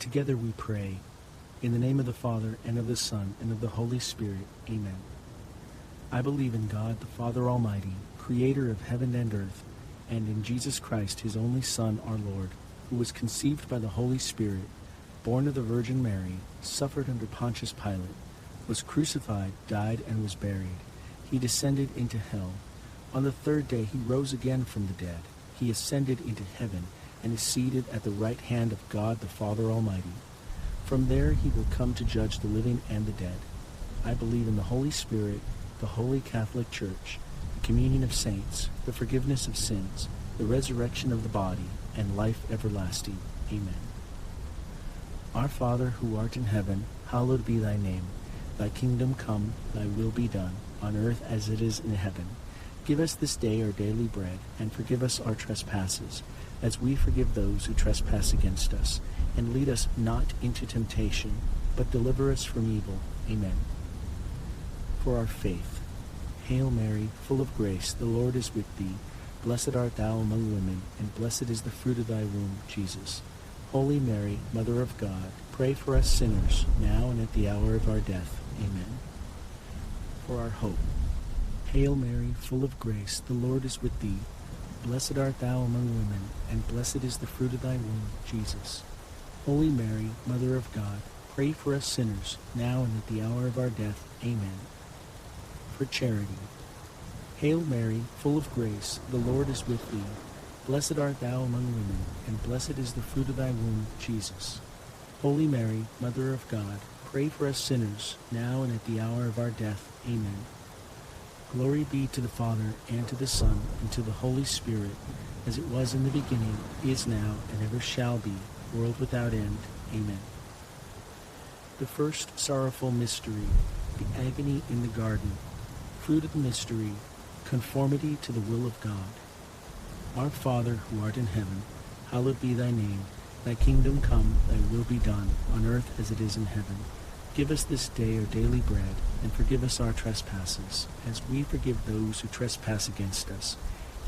Together we pray, in the name of the Father, and of the Son, and of the Holy Spirit. Amen. I believe in God, the Father Almighty, creator of heaven and earth, and in Jesus Christ, his only Son, our Lord, who was conceived by the Holy Spirit, born of the Virgin Mary, suffered under Pontius Pilate, was crucified, died, and was buried. He descended into hell. On the third day he rose again from the dead. He ascended into heaven, and is seated at the right hand of God the Father Almighty. From there he will come to judge the living and the dead. I believe in the Holy Spirit, the Holy Catholic Church, the communion of saints, the forgiveness of sins, the resurrection of the body, and life everlasting. Amen. Our Father, who art in heaven, hallowed be thy name. Thy kingdom come, thy will be done, on earth as it is in heaven. Give us this day our daily bread, and forgive us our trespasses, as we forgive those who trespass against us. And lead us not into temptation, but deliver us from evil. Amen. For our faith. Hail Mary, full of grace, the Lord is with thee. Blessed art thou among women, and blessed is the fruit of thy womb, Jesus. Holy Mary, Mother of God, pray for us sinners, now and at the hour of our death. Amen. For our hope. Hail Mary, full of grace, the Lord is with thee. Blessed art thou among women, and blessed is the fruit of thy womb, Jesus. Holy Mary, Mother of God, pray for us sinners, now and at the hour of our death. Amen. For charity. Hail Mary, full of grace, the Lord is with thee. Blessed art thou among women, and blessed is the fruit of thy womb, Jesus. Holy Mary, Mother of God, pray for us sinners, now and at the hour of our death. Amen. Glory be to the Father, and to the Son, and to the Holy Spirit, as it was in the beginning, is now, and ever shall be, world without end. Amen. The first sorrowful mystery, the agony in the garden. Fruit of the mystery, conformity to the will of God. Our Father, who art in heaven, hallowed be thy name. Thy kingdom come, thy will be done, on earth as it is in heaven. Give us this day our daily bread, and forgive us our trespasses, as we forgive those who trespass against us.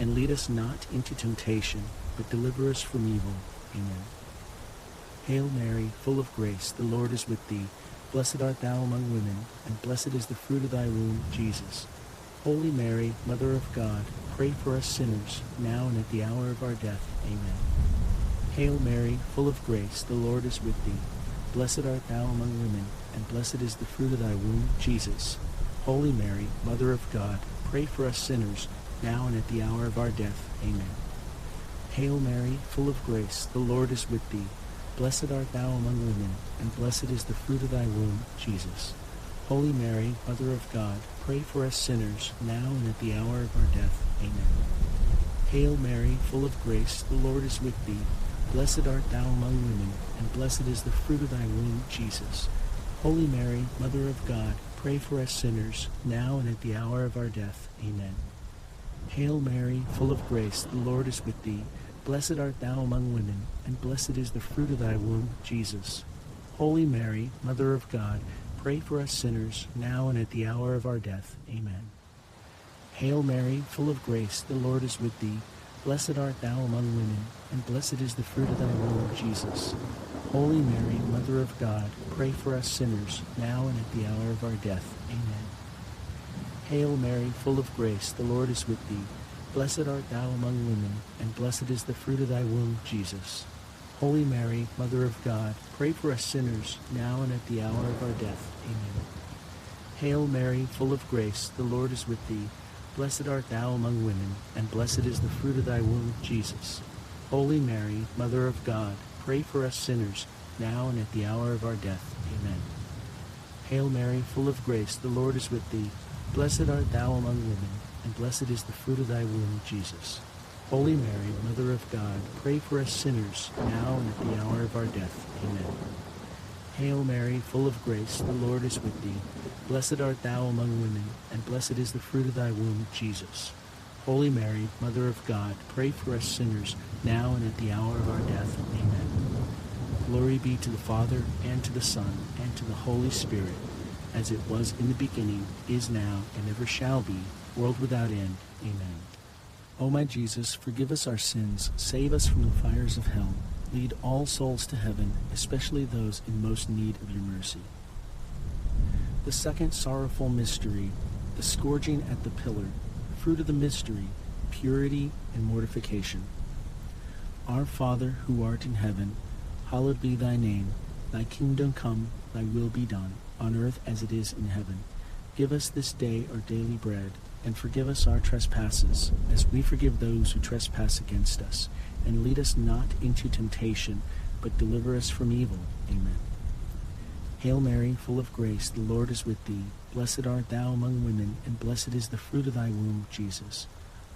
And lead us not into temptation, but deliver us from evil. Amen. Hail Mary, full of grace, the Lord is with thee. Blessed art thou among women, and blessed is the fruit of thy womb, Jesus. Holy Mary, Mother of God, pray for us sinners, now and at the hour of our death. Amen. Hail Mary, full of grace, the Lord is with thee. Blessed art thou among women, and blessed is the fruit of thy womb, Jesus. Holy Mary, Mother of God, pray for us sinners, now and at the hour of our death. Amen. Hail Mary, full of grace, the Lord is with thee. Blessed art thou among women, and blessed is the fruit of thy womb, Jesus. Holy Mary, Mother of God, pray for us sinners, now and at the hour of our death. Amen. Hail Mary, full of grace, the Lord is with thee. Blessed art thou among women, and blessed is the fruit of thy womb, Jesus. Holy Mary, Mother of God, pray for us sinners, now and at the hour of our death. Amen. Hail Mary, full of grace, the Lord is with thee. Blessed art thou among women, and blessed is the fruit of thy womb, Jesus. Holy Mary, Mother of God, pray for us sinners, now and at the hour of our death. Amen. Hail Mary, full of grace, the Lord is with thee. Blessed art thou among women, and blessed is the fruit of thy womb, Jesus. Holy Mary, Mother of God, pray for us sinners, now and at the hour of our death. Amen. Hail Mary, full of grace, the Lord is with thee. Blessed art thou among women, and blessed is the fruit of thy womb, Jesus. Holy Mary, Mother of God, pray for us sinners, now and at the hour of our death. Amen. Hail Mary, full of grace, the Lord is with thee. Blessed art thou among women, and blessed is the fruit of thy womb, Jesus. Holy Mary, Mother of God, pray for us sinners, now and at the hour of our death. Amen. Hail Mary, full of grace, the Lord is with thee. Blessed art thou among women, and blessed is the fruit of thy womb, Jesus. Holy Mary, Mother of God, pray for us sinners, now and at the hour of our death. Amen. Hail Mary, full of grace, the Lord is with thee. Blessed art thou among women, and blessed is the fruit of thy womb, Jesus. Holy Mary, Mother of God, pray for us sinners, now and at the hour of our death. Amen. Glory be to the Father, and to the Son, and to the Holy Spirit, as it was in the beginning, is now, and ever shall be, world without end. Amen. O my Jesus, forgive us our sins, save us from the fires of hell. Lead all souls to heaven, especially those in most need of your mercy. The second sorrowful mystery, the scourging at the pillar. Fruit of the mystery, purity and mortification. Our Father, who art in heaven, hallowed be thy name. Thy kingdom come, thy will be done, on earth as it is in heaven. Give us this day our daily bread, and forgive us our trespasses, as we forgive those who trespass against us. And lead us not into temptation, but deliver us from evil. Amen. Hail Mary, full of grace, the Lord is with thee. Blessed art thou among women, and blessed is the fruit of thy womb, Jesus.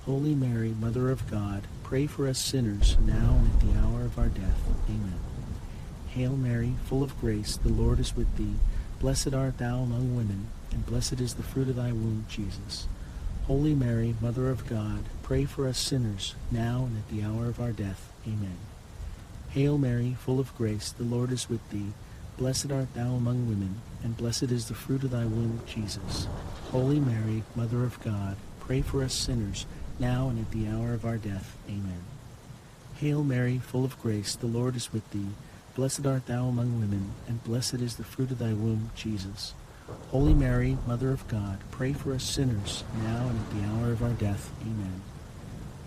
Holy Mary, Mother of God, pray for us sinners, now and at the hour of our death. Amen. Hail Mary, full of grace, the Lord is with thee. Blessed art thou among women, and blessed is the fruit of thy womb, Jesus. Holy Mary, Mother of God, pray for us sinners, now and at the hour of our death. Amen. Hail Mary, full of grace, the Lord is with thee. Blessed art thou among women, and blessed is the fruit of thy womb, Jesus. Holy Mary, Mother of God, pray for us sinners, now and at the hour of our death. Amen. Hail Mary, full of grace, the Lord is with thee. Blessed art thou among women, and blessed is the fruit of thy womb, Jesus. Holy Mary, Mother of God, pray for us sinners, now and at the hour of our death. Amen.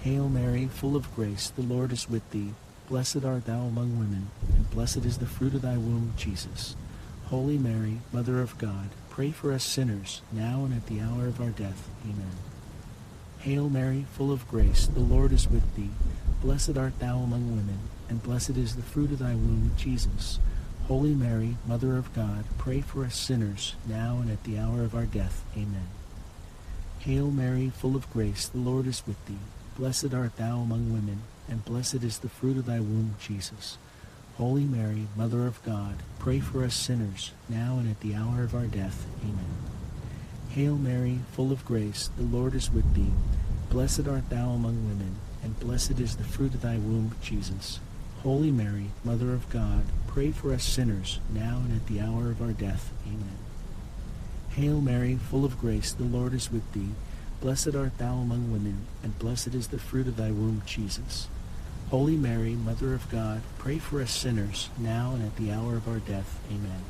Hail Mary, full of grace, the Lord is with thee. Blessed art thou among women, and blessed is the fruit of thy womb, Jesus. Holy Mary, Mother of God, pray for us sinners, now and at the hour of our death. Amen. Hail Mary, full of grace, the Lord is with thee. Blessed art thou among women, and blessed is the fruit of thy womb, Jesus. Holy Mary, Mother of God, pray for us sinners, now and at the hour of our death. Amen. Hail Mary, full of grace, the Lord is with thee. Blessed art thou among women, and blessed is the fruit of thy womb, Jesus. Holy Mary, Mother of God, pray for us sinners, now and at the hour of our death. Amen. Hail Mary, full of grace, the Lord is with thee. Blessed art thou among women, and blessed is the fruit of thy womb, Jesus. Holy Mary, Mother of God, pray for us sinners, now and at the hour of our death. Amen. Hail Mary, full of grace, the Lord is with thee. Blessed art thou among women, and blessed is the fruit of thy womb, Jesus. Holy Mary, Mother of God, pray for us sinners, now and at the hour of our death. Amen.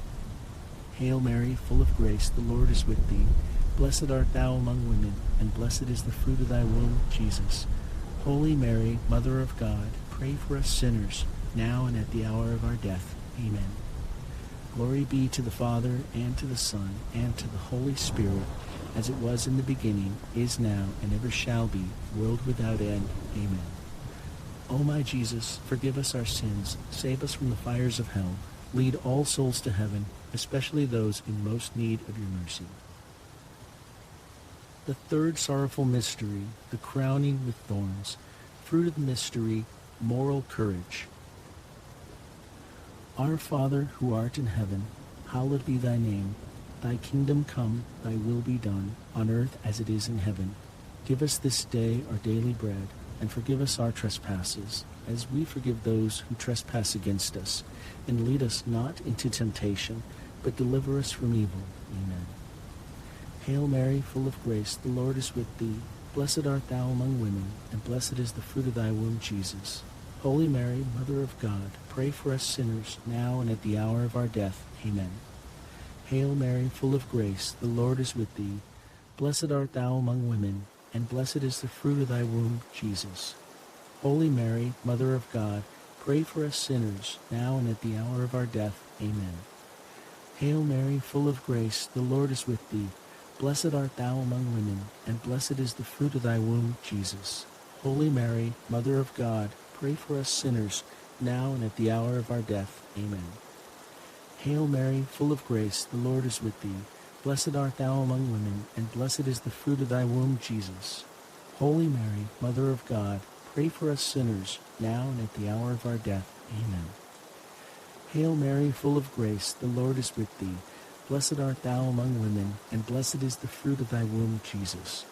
Hail Mary, full of grace, the Lord is with thee. Blessed art thou among women, and blessed is the fruit of thy womb, Jesus. Holy Mary, Mother of God, pray for us sinners, now and at the hour of our death. Amen. Glory be to the Father, and to the Son, and to the Holy Spirit, as it was in the beginning, is now, and ever shall be, world without end. Amen. O my Jesus, forgive us our sins, save us from the fires of hell, lead all souls to heaven, especially those in most need of your mercy. The third sorrowful mystery, the crowning with thorns. Fruit of the mystery, moral courage. Our Father, who art in heaven, hallowed be thy name. Thy kingdom come, thy will be done, on earth as it is in heaven. Give us this day our daily bread, and forgive us our trespasses, as we forgive those who trespass against us. And lead us not into temptation, but deliver us from evil. Amen. Hail Mary, full of grace, the Lord is with thee. Blessed art thou among women, and blessed is the fruit of thy womb, Jesus. Holy Mary, Mother of God, pray for us sinners, now and at the hour of our death. Amen. Hail Mary, full of grace, the Lord is with thee. Blessed art thou among women, and blessed is the fruit of thy womb, Jesus. Holy Mary, Mother of God, pray for us sinners, now and at the hour of our death. Amen. Hail Mary, full of grace, the Lord is with thee. Blessed art thou among women, and blessed is the fruit of thy womb, Jesus. Holy Mary, Mother of God, pray for us sinners, now and at the hour of our death. Amen. Hail Mary, full of grace, the Lord is with thee. Blessed art thou among women, and blessed is the fruit of thy womb, Jesus. Holy Mary, Mother of God, pray for us sinners, now and at the hour of our death. Amen. Hail Mary, full of grace, the Lord is with thee. Blessed art thou among women, and blessed is the fruit of thy womb, Jesus.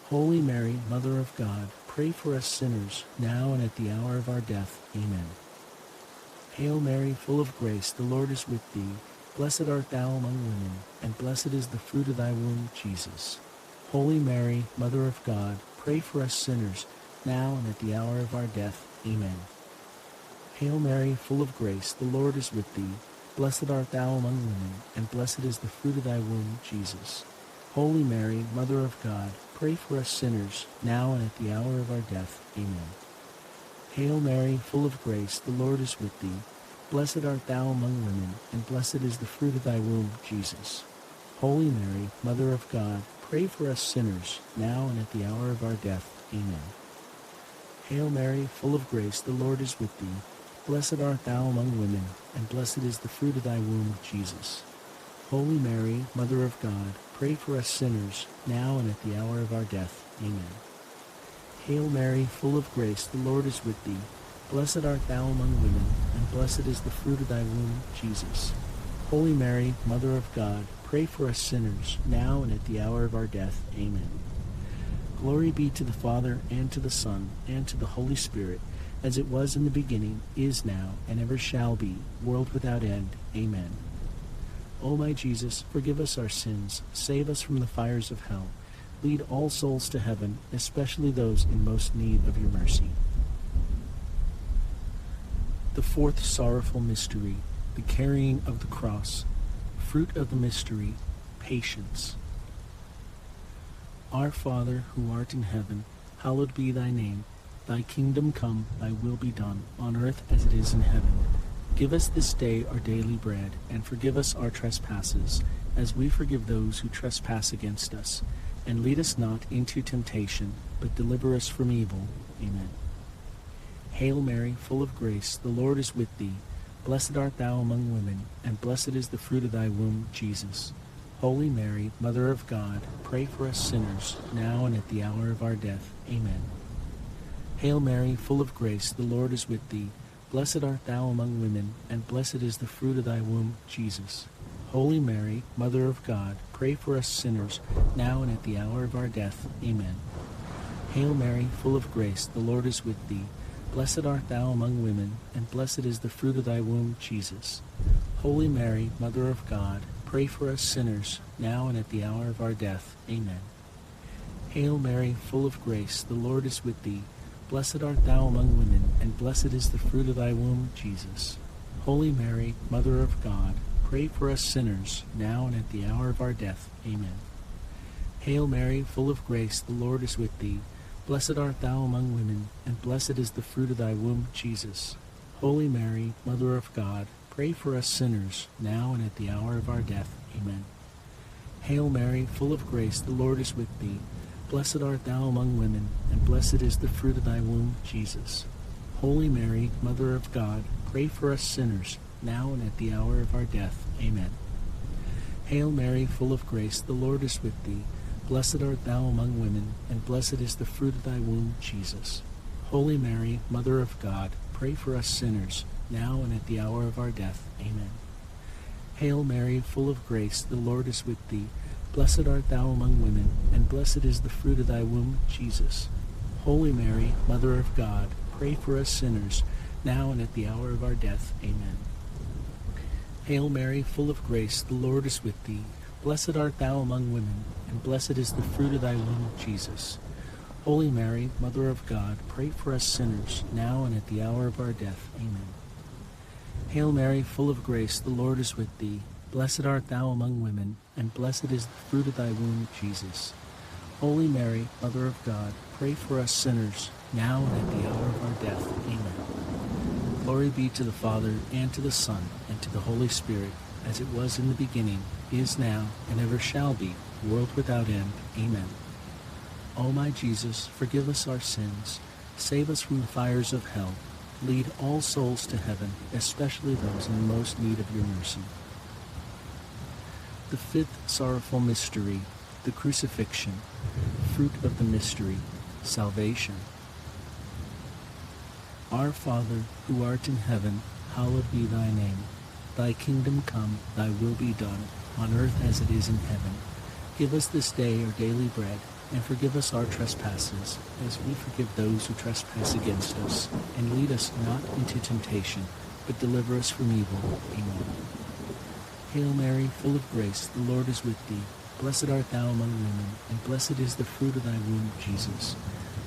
Holy Mary, Mother of God, pray for us sinners, now and at the hour of our death. Amen. Hail Mary, full of grace, the Lord is with thee. Blessed art thou among women, and blessed is the fruit of thy womb, Jesus. Holy Mary, Mother of God, pray for us sinners, now and at the hour of our death. Amen. Hail Mary, full of grace, the Lord is with thee. Blessed art thou among women, and blessed is the fruit of thy womb, Jesus. Holy Mary, Mother of God, pray for us sinners, now and at the hour of our death. Amen. Hail Mary, full of grace, the Lord is with thee. Blessed art thou among women, and blessed is the fruit of thy womb, Jesus. Holy Mary, Mother of God, pray for us sinners, now and at the hour of our death. Amen. Hail Mary, full of grace, the Lord is with thee. Blessed art thou among women, and blessed is the fruit of thy womb, Jesus. Holy Mary, Mother of God, pray for us sinners, now and at the hour of our death. Amen. Hail Mary, full of grace, the Lord is with thee. Blessed art thou among women, and blessed is the fruit of thy womb, Jesus. Holy Mary, Mother of God, pray for us sinners, now and at the hour of our death. Amen. Glory be to the Father, and to the Son, and to the Holy Spirit, as it was in the beginning, is now, and ever shall be, world without end. Amen. O my Jesus, forgive us our sins, save us from the fires of hell, lead all souls to heaven, especially those in most need of your mercy. The fourth sorrowful mystery, the carrying of the cross. Fruit of the mystery, patience. Our Father, who art in heaven, hallowed be thy name. Thy kingdom come, thy will be done, on earth as it is in heaven. Give us this day our daily bread, and forgive us our trespasses, as we forgive those who trespass against us. And lead us not into temptation, but deliver us from evil. Amen. Hail Mary, full of grace, the Lord is with thee. Blessed art thou among women, and blessed is the fruit of thy womb, Jesus. Holy Mary, Mother of God, pray for us sinners, now and at the hour of our death. Amen. Hail Mary, full of grace, the Lord is with thee. Blessed art thou among women, and blessed is the fruit of thy womb, Jesus. Holy Mary, Mother of God, pray for us sinners, now and at the hour of our death. Amen. Hail Mary, full of grace, the Lord is with thee. Blessed art thou among women, and blessed is the fruit of thy womb, Jesus. Holy Mary, Mother of God, pray for us sinners, now and at the hour of our death. Amen. Hail Mary, full of grace, the Lord is with thee. Blessed art thou among women, and blessed is the fruit of thy womb, Jesus. Holy Mary, Mother of God, pray for us sinners, now and at the hour of our death. Amen. Hail Mary, full of grace, the Lord is with thee. Blessed art thou among women, and blessed is the fruit of thy womb, Jesus. Holy Mary, Mother of God, pray for us sinners, now and at the hour of our death. Amen. Hail Mary, full of grace, the Lord is with thee. Blessed art thou among women, and blessed is the fruit of thy womb, Jesus. Holy Mary, Mother of God, pray for us sinners, now and at the hour of our death. Amen. Hail Mary, full of grace, the Lord is with thee. Blessed art thou among women, and blessed is the fruit of thy womb, Jesus. Holy Mary, Mother of God, pray for us sinners, now and at the hour of our death. Amen. Hail Mary, full of grace, the Lord is with thee. Blessed art thou among women, and blessed is the fruit of thy womb, Jesus. Holy Mary, Mother of God, pray for us sinners, now and at the hour of our death. Amen. Hail Mary, full of grace, the Lord is with thee. Blessed art thou among women, and blessed is the fruit of thy womb, Jesus. Holy Mary, Mother of God, pray for us sinners, now and at the hour of our death. Amen. Hail Mary, full of grace, the Lord is with thee. Blessed art thou among women, and blessed is the fruit of thy womb, Jesus. Holy Mary, Mother of God, pray for us sinners, now and at the hour of our death. Amen. Glory be to the Father, and to the Son, and to the Holy Spirit, as it was in the beginning, is now, and ever shall be, world without end. Amen. O my Jesus, forgive us our sins, save us from the fires of hell, lead all souls to heaven, especially those in the most need of your mercy. The fifth sorrowful mystery, the crucifixion. Fruit of the mystery, salvation. Our Father, who art in heaven, hallowed be thy name. Thy kingdom come, thy will be done, on earth as it is in heaven. Give us this day our daily bread, and forgive us our trespasses, as we forgive those who trespass against us. And lead us not into temptation, but deliver us from evil. Amen. Hail Mary, full of grace, the Lord is with thee. Blessed art thou among women, and blessed is the fruit of thy womb, Jesus.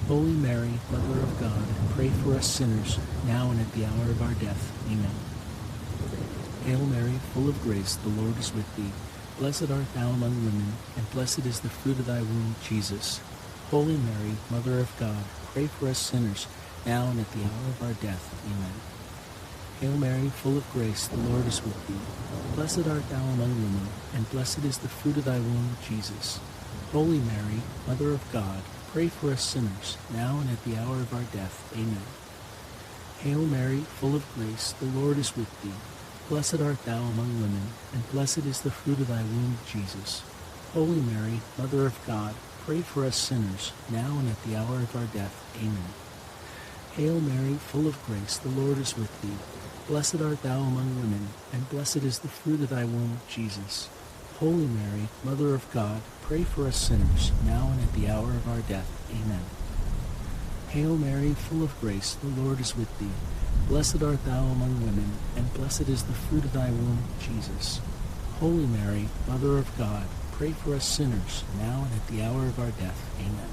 Holy Mary, Mother of God, pray pray for us sinners, now and at the hour of our death. Amen. Hail Mary, full of grace, the Lord is with thee. Blessed art thou among women, and blessed is the fruit of thy womb, Jesus. Holy Mary, Mother of God, pray for us sinners, now and at the hour of our death. Amen. Hail Mary, full of grace, the Lord is with thee. Blessed art thou among women, and blessed is the fruit of thy womb, Jesus. Holy Mary, Mother of God, pray for us sinners, now and at the hour of our death. Amen. Hail Mary, full of grace, the Lord is with thee. Blessed art thou among women, and blessed is the fruit of thy womb, Jesus. Holy Mary, Mother of God, pray for us sinners, now and at the hour of our death. Amen. Hail Mary, full of grace, the Lord is with thee. Blessed art thou among women, and blessed is the fruit of thy womb, Jesus. Holy Mary, Mother of God, pray for us sinners, now and at the hour of our death. Amen. Hail Mary, full of grace, the Lord is with thee. Blessed art thou among women, and blessed is the fruit of thy womb, Jesus. Holy Mary, Mother of God, pray for us sinners, now and at the hour of our death. Amen.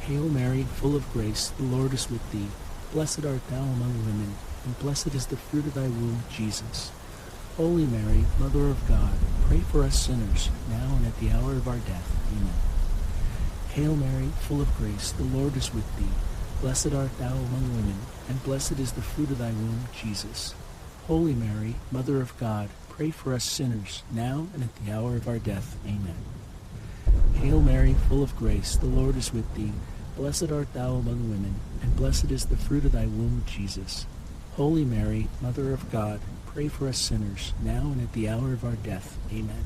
Hail Mary, full of grace, the Lord is with thee. Blessed art thou among women, and blessed is the fruit of thy womb, Jesus. Holy Mary, Mother of God, pray for us sinners, now and at the hour of our death. Amen. Hail Mary, full of grace, the Lord is with thee. Blessed art thou among women, and blessed is the fruit of thy womb, Jesus. Holy Mary, Mother of God, pray for us sinners, now and at the hour of our death. Amen. Hail Mary, full of grace, the Lord is with thee. Blessed art thou among women, and blessed is the fruit of thy womb, Jesus. Holy Mary, Mother of God, pray for us sinners, now and at the hour of our death. Amen.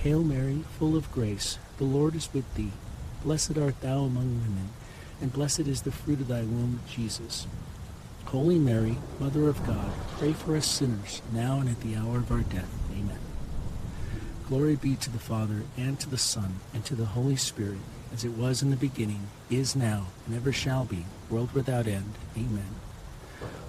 Hail Mary, full of grace, the Lord is with thee. Blessed art thou among women, and blessed is the fruit of thy womb, Jesus. Holy Mary, Mother of God, pray for us sinners, now and at the hour of our death. Amen. Glory be to the Father, and to the Son, and to the Holy Spirit, as it was in the beginning, is now, and ever shall be, world without end. Amen.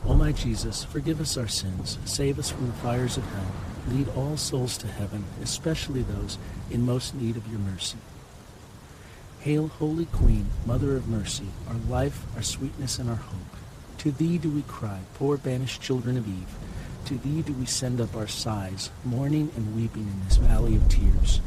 O my Jesus, forgive us our sins, save us from the fires of hell, lead all souls to heaven, especially those in most need of your mercy. Hail, Holy Queen, Mother of Mercy, our life, our sweetness, and our hope. To thee do we cry, poor banished children of Eve. To thee do we send up our sighs, mourning and weeping in this valley of tears.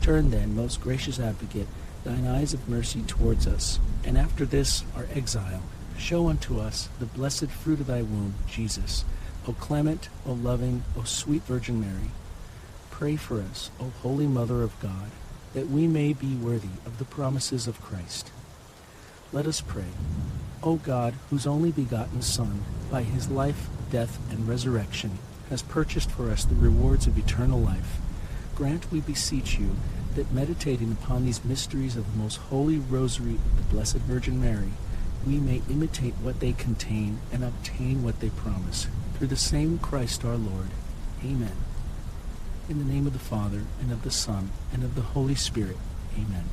Turn then, most gracious Advocate, thine eyes of mercy towards us, and after this our exile, show unto us the blessed fruit of thy womb, Jesus. O clement, O loving, O sweet Virgin Mary, pray for us, O Holy Mother of God, that we may be worthy of the promises of Christ. Let us pray. O God, whose only begotten Son, by his life, death, and resurrection, has purchased for us the rewards of eternal life, grant, we beseech you, that meditating upon these mysteries of the most holy rosary of the Blessed Virgin Mary, we may imitate what they contain and obtain what they promise. Through the same Christ our Lord. Amen. In the name of the Father, and of the Son, and of the Holy Spirit. Amen.